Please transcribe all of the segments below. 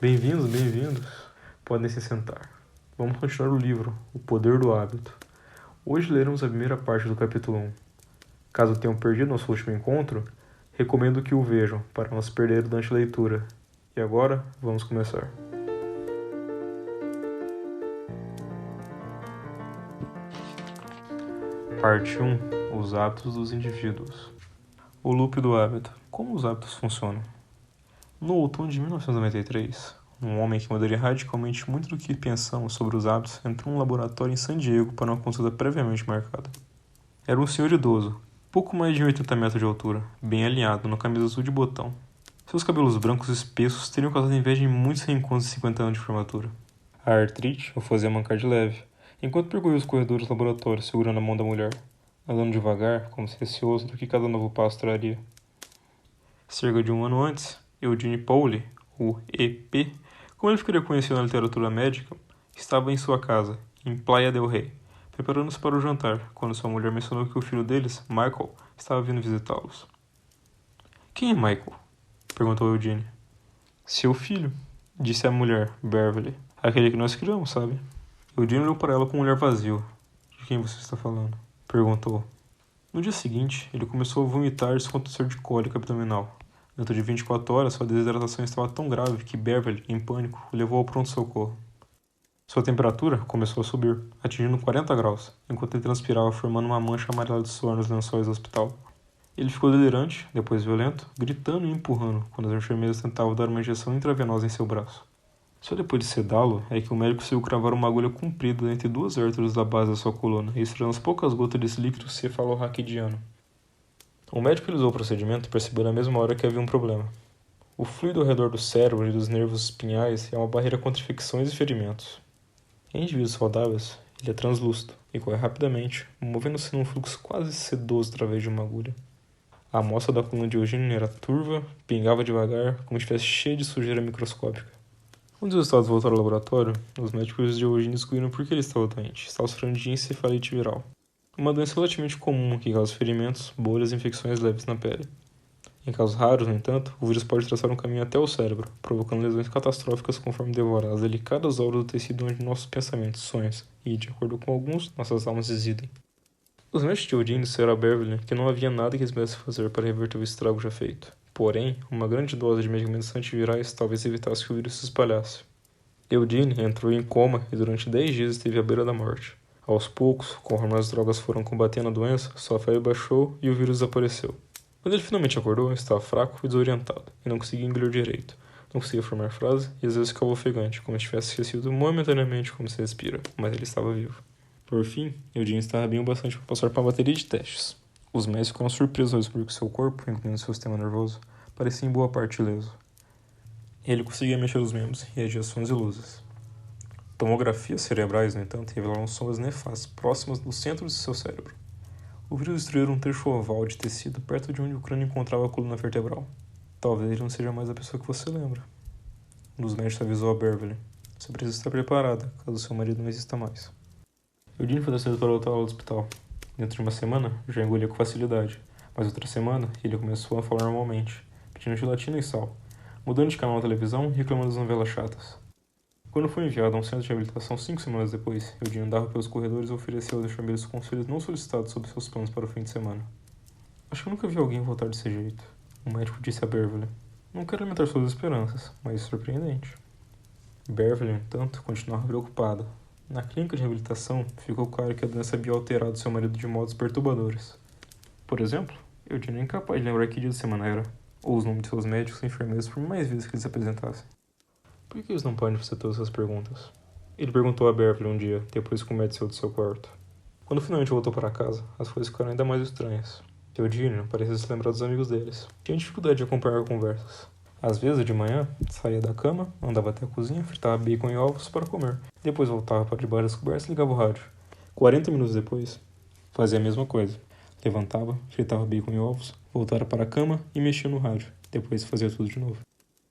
Bem-vindos, bem-vindos. Podem se sentar. Vamos continuar o livro, O Poder do Hábito. Hoje leremos a primeira parte do capítulo 1. Caso tenham perdido nosso último encontro, recomendo que o vejam para não se perder durante a leitura. E agora, vamos começar. Parte 1. Os hábitos dos indivíduos. O loop do hábito. Como os hábitos funcionam? No outono de 1993, um homem que mudaria radicalmente muito do que pensamos sobre os hábitos entrou num laboratório em San Diego para uma consulta previamente marcada. Era um senhor idoso, pouco mais de 80 metros de altura, bem alinhado, numa camisa azul de botão. Seus cabelos brancos espessos teriam causado inveja em muitos reencontros de 50 anos de formatura. A artrite o fazia mancar de leve, enquanto percorria os corredores do laboratório segurando a mão da mulher, andando devagar, como se receoso do que cada novo passo traria. Cerca de um ano antes, Eugene Pauli, o EP, como ele ficaria conhecido na literatura médica, estava em sua casa, em Playa del Rey, preparando-se para o jantar, quando sua mulher mencionou que o filho deles, Michael, estava vindo visitá-los. Quem é Michael? Perguntou Eugene. Seu filho, disse a mulher, Beverly. Aquele que nós criamos, sabe? Eugene olhou para ela com um olhar vazio. De quem você está falando? Perguntou. No dia seguinte, ele começou a vomitar e se acontecer de cólica abdominal. Dentro de 24 horas, sua desidratação estava tão grave que Beverly, em pânico, o levou ao pronto-socorro. Sua temperatura começou a subir, atingindo 40 graus, enquanto ele transpirava formando uma mancha amarela de suor nos lençóis do hospital. Ele ficou delirante, depois violento, gritando e empurrando, quando as enfermeiras tentavam dar uma injeção intravenosa em seu braço. Só depois de sedá-lo é que o médico conseguiu cravar uma agulha comprida entre duas vértebras da base da sua coluna, extraindo as poucas gotas desse líquido cefalorraquidiano. O médico que usou o procedimento percebeu na mesma hora que havia um problema. O fluido ao redor do cérebro e dos nervos espinhais é uma barreira contra infecções e ferimentos. Em indivíduos saudáveis, ele é translúcido e corre rapidamente, movendo-se num fluxo quase sedoso através de uma agulha. A amostra da coluna de Eugênio era turva, pingava devagar, como se estivesse cheia de sujeira microscópica. Quando os resultados voltaram ao laboratório, os médicos de Eugênio descobriram por que ele estava doente. Estava sofrendo de encefalite viral. Uma doença relativamente comum que causa ferimentos, bolhas e infecções leves na pele. Em casos raros, no entanto, o vírus pode traçar um caminho até o cérebro, provocando lesões catastróficas conforme devora as delicadas obras do tecido onde nossos pensamentos, sonhos e, de acordo com alguns, nossas almas residem. Os médicos de Eugene disseram a Beverly que não havia nada que eles pudessem fazer para reverter o estrago já feito. Porém, uma grande dose de medicamentos antivirais talvez evitasse que o vírus se espalhasse. Eugene entrou em coma e durante 10 dias esteve à beira da morte. Aos poucos, conforme as drogas foram combatendo a doença, sua febre baixou e o vírus desapareceu. Quando ele finalmente acordou, estava fraco e desorientado, e não conseguia engolir direito. Não conseguia formar frase e às vezes ficava ofegante, como se tivesse esquecido momentaneamente como se respira, mas ele estava vivo. Por fim, Eugene estava bem o bastante para passar por uma bateria de testes. Os médicos ficaram surpresos ao descobrir que seu corpo, incluindo seu sistema nervoso, parecia em boa parte ileso. Ele conseguia mexer os membros e reagir a sons e luzes. Tomografias cerebrais, no entanto, revelaram sombras nefastas próximas do centro de seu cérebro. O vírus destruiu um trecho oval de tecido perto de onde o crânio encontrava a coluna vertebral. Talvez ele não seja mais a pessoa que você lembra. Um dos médicos avisou a Beverly. Você precisa estar preparada, caso seu marido não exista mais. Eugene foi transferido para outra ala do hospital. Dentro de uma semana, já engolia com facilidade. Mas outra semana, ele começou a falar normalmente, pedindo gelatina e sal, mudando de canal na televisão e reclamando das novelas chatas. Quando foi enviado a um centro de reabilitação 5 semanas depois, Eugene andava pelos corredores e oferecia aos enfermeiros conselhos não solicitados sobre seus planos para o fim de semana. Acho que eu nunca vi alguém voltar desse jeito, o médico disse a Beverly. Não quero alimentar suas esperanças, mas é surpreendente. Beverly, no entanto, continuava preocupada. Na clínica de reabilitação, ficou claro que a doença havia alterado seu marido de modos perturbadores. Por exemplo, Eugene era incapaz de lembrar que dia de semana era, ou os nomes de seus médicos e enfermeiros por mais vezes que eles se apresentassem. Por que eles não podem fazer todas essas perguntas? Ele perguntou a Beverly um dia, depois que o médico saiu do seu quarto. Quando finalmente voltou para casa, as coisas ficaram ainda mais estranhas. Eugene parecia se lembrar dos amigos deles. Tinha dificuldade de acompanhar conversas. Às vezes, de manhã, saía da cama, andava até a cozinha, fritava bacon e ovos para comer. Depois voltava para debaixo das cobertas e ligava o rádio. 40 minutos depois, fazia a mesma coisa. Levantava, fritava bacon e ovos, voltava para a cama e mexia no rádio. Depois fazia tudo de novo.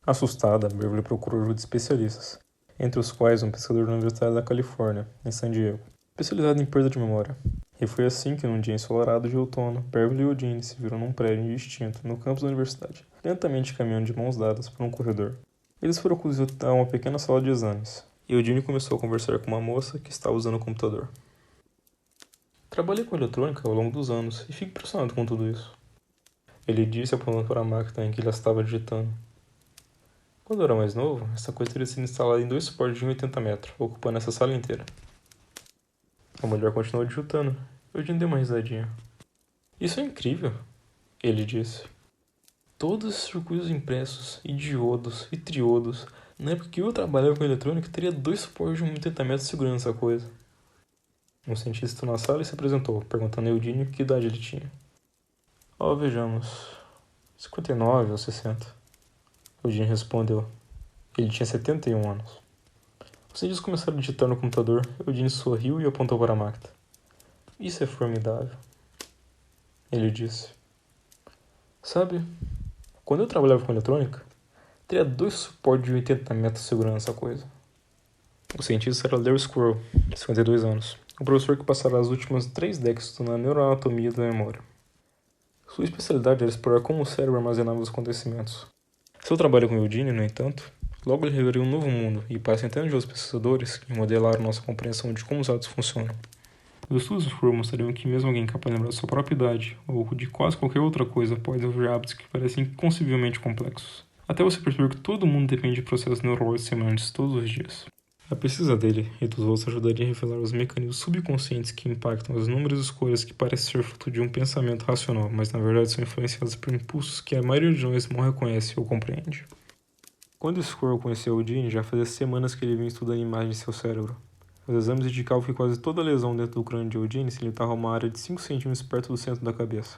Assustada, Beverly procurou ajuda de especialistas, entre os quais um pesquisador da Universidade da Califórnia, em San Diego, especializado em perda de memória. E foi assim que, num dia ensolarado de outono, Beverly e Eugene se viram num prédio indistinto, no campus da universidade, lentamente caminhando de mãos dadas por um corredor. Eles foram conduzidos a uma pequena sala de exames, e Eugênio começou a conversar com uma moça que estava usando o computador. Trabalhei com eletrônica ao longo dos anos e fico impressionado com tudo isso. Ele disse apontando para a máquina em que ele estava digitando. Quando eu era mais novo, essa coisa teria sido instalada em 2 suportes de 80 metros, ocupando essa sala inteira. A mulher continuou digitando. Eugênio deu uma risadinha. Isso é incrível, ele disse. Todos os circuitos impressos, e diodos, e triodos. Na época que eu trabalhava com eletrônica, teria 2 suportes de 80 metros segurando essa coisa. Um cientista na sala se apresentou, perguntando a Eugênio que idade ele tinha. Vejamos. 59 ou 60. Eugênio respondeu. Ele tinha 71 anos. Os cientistas começaram a digitar no computador. Eugênio sorriu e apontou para a máquina. Isso é formidável. Ele disse. Sabe, quando eu trabalhava com eletrônica, teria 2 suportes de 80 metros segurando essa coisa. O cientista era Larry Squirrel, 52 anos, o professor que passara as últimas 3 décadas estudando a neuroanatomia da memória. Sua especialidade era explorar como o cérebro armazenava os acontecimentos. Seu trabalho com Eugênio, no entanto, logo lhe revelaria um novo mundo e para centenas de outros pesquisadores que modelaram nossa compreensão de como os atos funcionam. Os estudos do Squirrel mostrariam que mesmo alguém capaz de lembrar de sua própria idade, ou de quase qualquer outra coisa, pode desenvolver hábitos que parecem inconcebivelmente complexos. Até você perceber que todo mundo depende de processos neurológicos semelhantes todos os dias. A pesquisa dele e dos outros ajudaria a revelar os mecanismos subconscientes que impactam as inúmeras escolhas que parecem ser fruto de um pensamento racional, mas na verdade são influenciadas por impulsos que a maioria de nós mal reconhece ou compreende. Quando o Squirrel conheceu o Gene, já fazia semanas que ele vinha estudando imagens de seu cérebro. Os exames indicavam que quase toda lesão dentro do crânio de Eugene se limitava a uma área de 5 centímetros perto do centro da cabeça.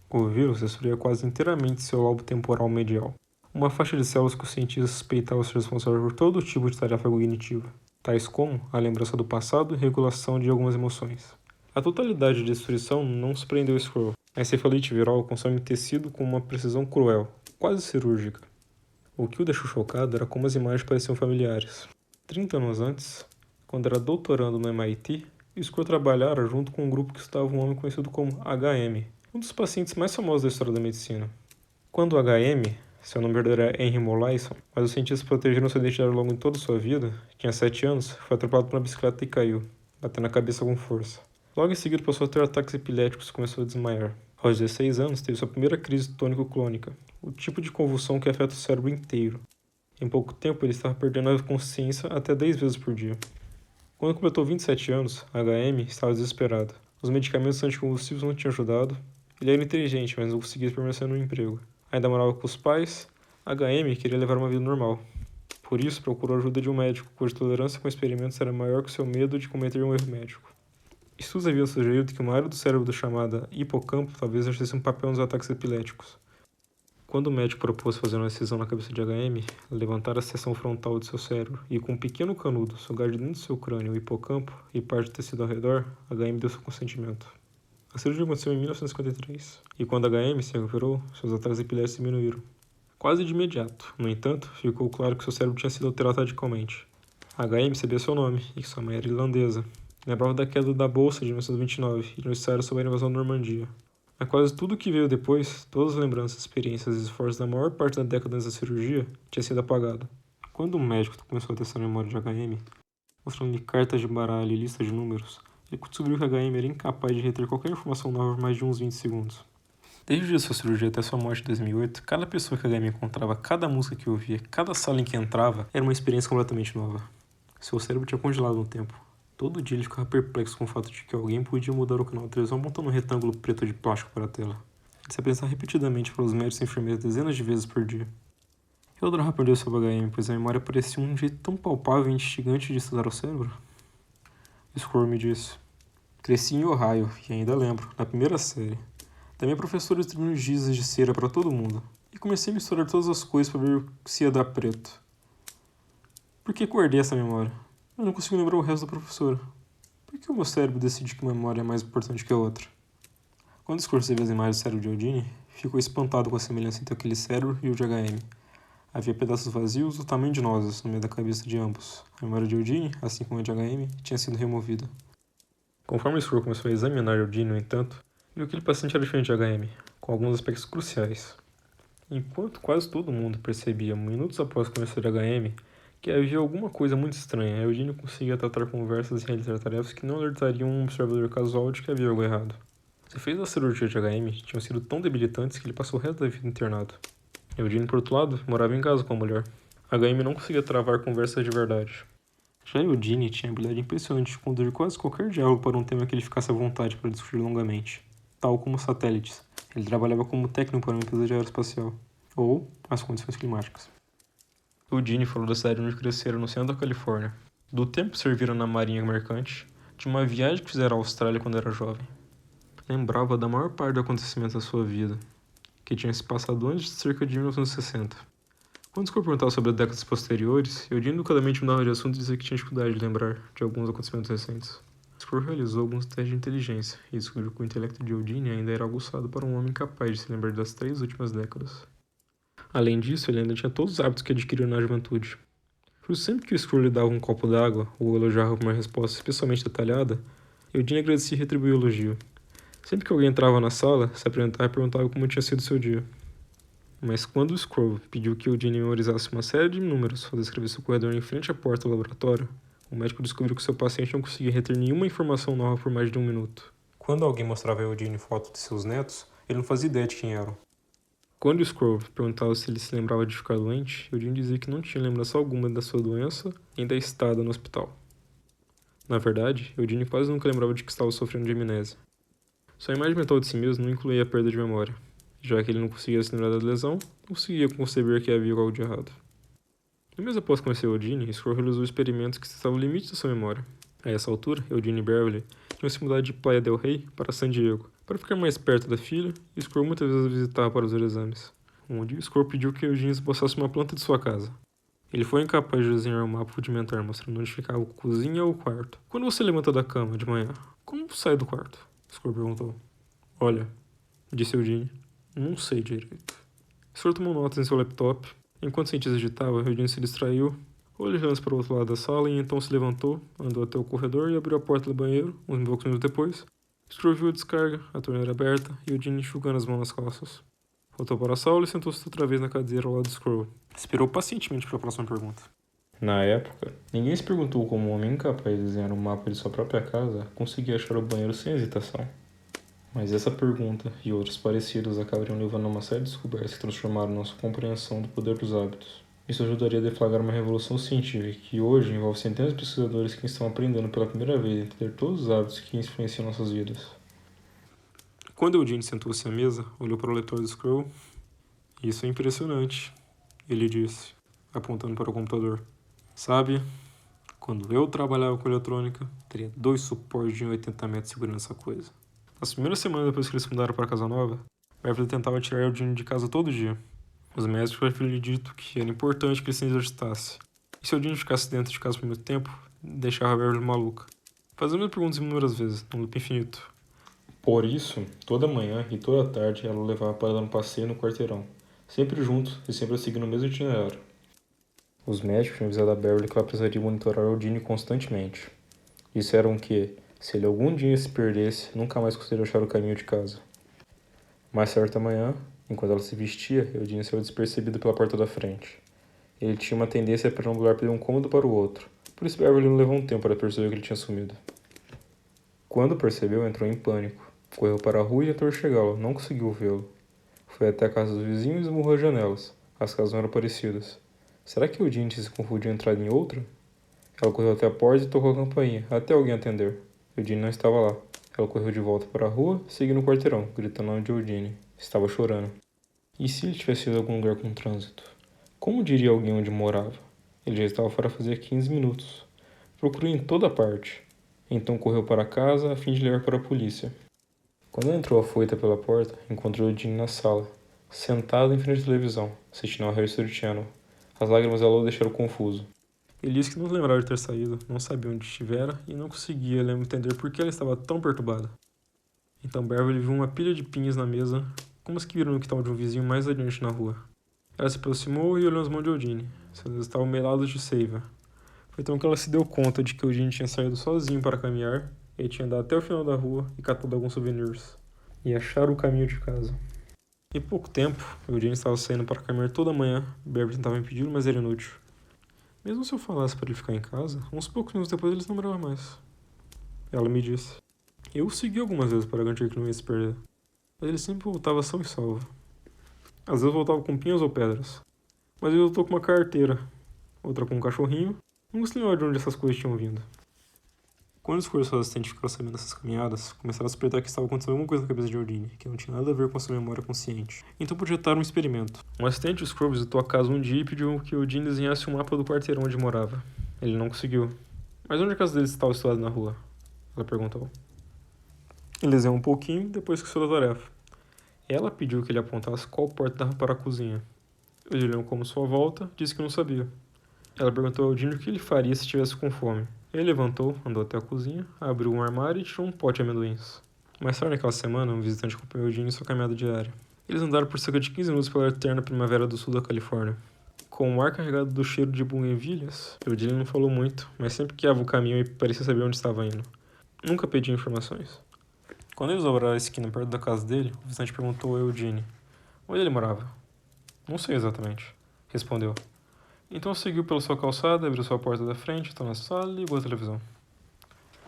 O vírus destruía quase inteiramente seu lobo temporal medial, uma faixa de células que os cientistas suspeitavam ser responsável por todo tipo de tarefa cognitiva, tais como a lembrança do passado e regulação de algumas emoções. A totalidade de destruição não surpreendeu o Squirrel. A encefalite viral consome tecido com uma precisão cruel, quase cirúrgica. O que o deixou chocado era como as imagens pareciam familiares. 30 anos antes, quando era doutorando no MIT, o Squirrel trabalhara junto com um grupo que estudava um homem conhecido como HM, um dos pacientes mais famosos da história da medicina. Quando o HM, seu nome verdadeiro era Henry Molaison, mas os cientistas protegeram sua identidade ao longo de toda a sua vida, tinha 7 anos, foi atropelado por uma bicicleta e caiu, batendo a cabeça com força. Logo em seguida passou a ter ataques epiléticos e começou a desmaiar. Aos 16 anos, teve sua primeira crise tônico-clônica, o tipo de convulsão que afeta o cérebro inteiro. Em pouco tempo, ele estava perdendo a consciência até 10 vezes por dia. Quando completou 27 anos, HM estava desesperado. Os medicamentos anticonvulsivos não tinham ajudado. Ele era inteligente, mas não conseguia permanecer no emprego. Ainda morava com os pais. HM queria levar uma vida normal. Por isso, procurou a ajuda de um médico, cuja tolerância com experimentos era maior que o seu medo de cometer um erro médico. Estudos haviam sugerido que uma área do cérebro chamada hipocampo talvez exercesse um papel nos ataques epiléticos. Quando o médico propôs fazer uma incisão na cabeça de HM, levantar a seção frontal de seu cérebro e com um pequeno canudo sugar de dentro do seu crânio o hipocampo e parte do tecido ao redor, HM deu seu consentimento. A cirurgia aconteceu em 1953, e quando HM se recuperou, seus ataques epiléticos diminuíram. Quase de imediato, no entanto, ficou claro que seu cérebro tinha sido alterado radicalmente. HM sabia seu nome e que sua mãe era irlandesa. Lembrava da queda da Bolsa de 1929 e noticiário sobre a invasão da Normandia. Mas quase tudo que veio depois, todas as lembranças, experiências e esforços da maior parte da década antes da cirurgia, tinha sido apagado. Quando o médico começou a testar a memória de HM, mostrando-lhe cartas de baralho e listas de números, ele descobriu que HM era incapaz de reter qualquer informação nova por mais de uns 20 segundos. Desde o dia de sua cirurgia até sua morte em 2008, cada pessoa que HM encontrava, cada música que ouvia, cada sala em que entrava, era uma experiência completamente nova. Seu cérebro tinha congelado no tempo. Todo dia ele ficava perplexo com o fato de que alguém podia mudar o canal da televisão montando um retângulo preto de plástico para a tela. Ele se apresentava repetidamente para os médicos e enfermeiras dezenas de vezes por dia. Eu adorava aprender sobre HM, pois a memória parecia um jeito tão palpável e instigante de estudar o cérebro. Squirrel me disse. Cresci em Ohio, e ainda lembro, na primeira série. Da minha professora distribuindo gizes de cera para todo mundo, e comecei a misturar todas as coisas para ver se ia dar preto. Por que guardei essa memória? Eu não consigo lembrar o resto da professora. Por que o meu cérebro decide que uma memória é mais importante que a outra? Quando escureci as imagens do cérebro de Eugene, ficou espantado com a semelhança entre aquele cérebro e o de HM. Havia pedaços vazios do tamanho de nozes no meio da cabeça de ambos. A memória de Eugene, assim como a de HM, tinha sido removida. Conforme o Squirrel começou a examinar Eugene, no entanto, viu que aquele paciente era diferente de HM, com alguns aspectos cruciais. Enquanto quase todo mundo percebia, minutos após começar o HM, que havia alguma coisa muito estranha, Eugênio conseguia tratar conversas e realizar tarefas que não alertariam um observador casual de que havia algo errado. Os efeitos da cirurgia de HM tinham sido tão debilitantes que ele passou o resto da vida internado. Eugênio, por outro lado, morava em casa com a mulher. HM não conseguia travar conversas de verdade. Já Eugene tinha a habilidade impressionante de conduzir quase qualquer diálogo para um tema que ele ficasse à vontade para discutir longamente, tal como satélites. Ele trabalhava como técnico para uma empresa de aeroespacial, ou as condições climáticas. Eugene falou da cidade onde cresceram no centro da Califórnia, do tempo que serviram na marinha mercante, de uma viagem que fizeram à Austrália quando era jovem. Lembrava da maior parte do acontecimento da sua vida, que tinha se passado antes de cerca de 1960. Quando Scott perguntava sobre as décadas posteriores, Eugene educadamente mudava de assunto e dizia que tinha dificuldade de lembrar de alguns acontecimentos recentes. Scott realizou alguns testes de inteligência e descobriu que o intelecto de Eugene ainda era aguçado para um homem capaz de se lembrar das 3 últimas décadas. Além disso, ele ainda tinha todos os hábitos que adquiriu na juventude. Por isso, sempre que o Scott lhe dava um copo d'água ou elogiava por uma resposta especialmente detalhada, Eugene agradecia e retribuía o elogio. Sempre que alguém entrava na sala, se apresentava e perguntava como tinha sido seu dia. Mas quando o Scroll pediu que Eugene memorizasse uma série de números ao descrever seu corredor em frente à porta do laboratório, o médico descobriu que seu paciente não conseguia reter nenhuma informação nova por mais de 1 minuto. Quando alguém mostrava a Eugene fotos de seus netos, ele não fazia ideia de quem eram. Quando o Scroll perguntava se ele se lembrava de ficar doente, Eugene dizia que não tinha lembrança alguma da sua doença nem da estada no hospital. Na verdade, Eugene quase nunca lembrava de que estava sofrendo de amnésia. Sua imagem mental de si mesmo não incluía a perda de memória. Já que ele não conseguia se lembrar da lesão, não conseguia conceber que havia algo de errado. No mês após conhecer Eugene, Scroll realizou experimentos que testavam o limite da sua memória. A essa altura, Eugene e Beverly tinham se mudado de Playa del Rey para San Diego, para ficar mais perto da filha, e Scroll muitas vezes a visitava para fazer exames. Um dia, Scroll pediu que Eugene esboçasse uma planta de sua casa. Ele foi incapaz de desenhar um mapa rudimentar mostrando onde ficava a cozinha ou o quarto. Quando você levanta da cama de manhã, como sai do quarto? Scroll perguntou. Olha, disse Eugene. Não sei direito. Scroll tomou notas em seu laptop. Enquanto o cientista digitava, Eugene se distraiu, olhando para o outro lado da sala e então se levantou, andou até o corredor e abriu a porta do banheiro, uns poucos minutos depois. Scroll viu a descarga, a torneira aberta e Eugene enxugando as mãos nas costas. Voltou para a sala e sentou-se outra vez na cadeira ao lado de Scroll. Esperou pacientemente para a próxima pergunta. Na época, ninguém se perguntou como um homem incapaz de desenhar um mapa de sua própria casa conseguia achar o banheiro sem hesitação. Mas essa pergunta e outras parecidas acabariam levando a uma série de descobertas que transformaram nossa compreensão do poder dos hábitos. Isso ajudaria a deflagrar uma revolução científica que hoje envolve centenas de pesquisadores que estão aprendendo pela primeira vez a entender todos os hábitos que influenciam nossas vidas. Quando Eugene sentou-se à mesa, olhou para o leitor do Scroll. Isso é impressionante, ele disse, apontando para o computador. Sabe, quando eu trabalhava com eletrônica, teria 2 suportes de 80 metros segurando essa coisa. Nas primeiras semanas depois que eles se mudaram para a casa nova, Beverly tentava tirar Eugene de casa todo dia. Os médicos haviam lhe dito que era importante que ele se exercitasse. E se Eugene ficasse dentro de casa por muito tempo, deixava Beverly maluca. Fazendo as perguntas inúmeras vezes, num loop infinito. Por isso, toda manhã e toda tarde ela o levava para dar um passeio no quarteirão. Sempre juntos e sempre seguindo o mesmo itinerário. Os médicos tinham avisado a Beverly que ela precisaria monitorar Eugene constantemente. Disseram que, se ele algum dia se perdesse, nunca mais conseguiria achar o caminho de casa. Mais certa manhã, enquanto ela se vestia, Eugene saiu despercebido pela porta da frente. Ele tinha uma tendência a perambular de um cômodo para o outro, por isso Beverly não levou um tempo para perceber que ele tinha sumido. Quando percebeu, entrou em pânico. Correu para a rua e tentou chegá-lo, não conseguiu vê-lo. Foi até a casa dos vizinhos e esmurrou as janelas. As casas não eram parecidas. Será que Eugene se confundiu em entrar em outra? Ela correu até a porta e tocou a campainha, até alguém atender. Eugene não estava lá. Ela correu de volta para a rua, seguindo o quarteirão, gritando o nome de Eugene. Estava chorando. E se ele tivesse ido a algum lugar com trânsito? Como diria alguém onde morava? Ele já estava fora fazia 15 minutos. Procurou em toda parte. Então correu para casa a fim de levar para a polícia. Quando entrou afoita pela porta, encontrou Eugene na sala, sentado em frente à televisão, assistindo ao History Channel. As lágrimas dela o deixaram confuso. Ele disse que não lembrava de ter saído, não sabia onde estivera e não conseguia entender por que ela estava tão perturbada. Então Beverly viu uma pilha de pinhas na mesa, como as que viram no quintal de um vizinho mais adiante na rua. Ela se aproximou e olhou as mãos de Eugene. Seus dedos estavam melados de seiva. Foi então que ela se deu conta de que Eugene tinha saído sozinho para caminhar. Ele tinha andado até o final da rua e catado alguns souvenirs. E acharam o caminho de casa. Em pouco tempo, Eugene estava saindo para caminhar toda manhã. Beverly tentava impedi-lo, mas era inútil. Mesmo se eu falasse para ele ficar em casa, uns poucos minutos depois ele se lembrava mais. Ela me disse. Eu o segui algumas vezes para garantir que não ia se perder, mas ele sempre voltava são e salvo. Às vezes voltava com pinhas ou pedras, mas ele voltou com uma carteira, outra com um cachorrinho. Nunca se lembrava de onde essas coisas tinham vindo. Quando os seus assistentes ficaram sabendo dessas caminhadas, começaram a suspeitar que estava acontecendo alguma coisa na cabeça de Eugene, que não tinha nada a ver com a sua memória consciente. Então projetaram um experimento. Um assistente de Scrooge visitou a casa um dia e pediu que Eugene desenhasse um mapa do quarteirão onde morava. Ele não conseguiu. Mas onde a casa deles estava situada na rua? Ela perguntou. Ele desenhou um pouquinho, depois esqueceu da tarefa. Ela pediu que ele apontasse qual porta dava para a cozinha. Ele olhou como sua volta, disse que não sabia. Ela perguntou a Eugene o que ele faria se estivesse com fome. Ele levantou, andou até a cozinha, abriu um armário e tirou um pote de amendoins. Mais tarde naquela semana, um visitante acompanhou Eugene em sua caminhada diária. Eles andaram por cerca de 15 minutos pela eterna primavera do sul da Califórnia. Com o ar carregado do cheiro de bugenvilhas, Eugene não falou muito, mas sempre guiava o caminho e parecia saber onde estava indo. Nunca pedia informações. Quando eles dobraram a esquina perto da casa dele, o visitante perguntou a Eugene onde ele morava. Não sei exatamente, respondeu. Então seguiu pela sua calçada, abriu sua porta da frente, entrou na sala e ligou a televisão.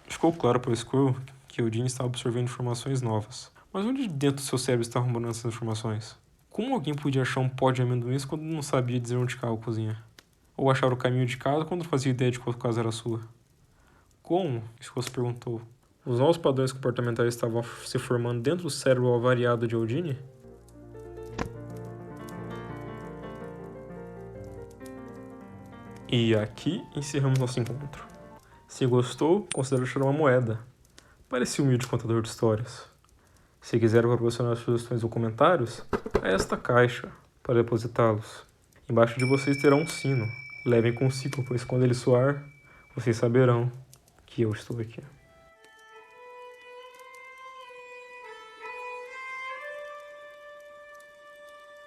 Ficou claro para o Squirrel que Eugene estava absorvendo informações novas. Mas onde dentro do seu cérebro estavam arrumando essas informações? Como alguém podia achar um pó de amendoins quando não sabia dizer onde ficava a cozinha? Ou achar o caminho de casa quando não fazia ideia de qual casa era a sua? Como? Squirrel se perguntou. Os novos padrões comportamentais estavam se formando dentro do cérebro avariado de Eugene? E aqui encerramos nosso encontro. Se gostou, considere deixar uma moeda. Parece humilde contador de histórias. Se quiser proporcionar sugestões ou comentários, é esta caixa para depositá-los. Embaixo de vocês terá um sino. Levem consigo, pois quando ele soar, vocês saberão que eu estou aqui.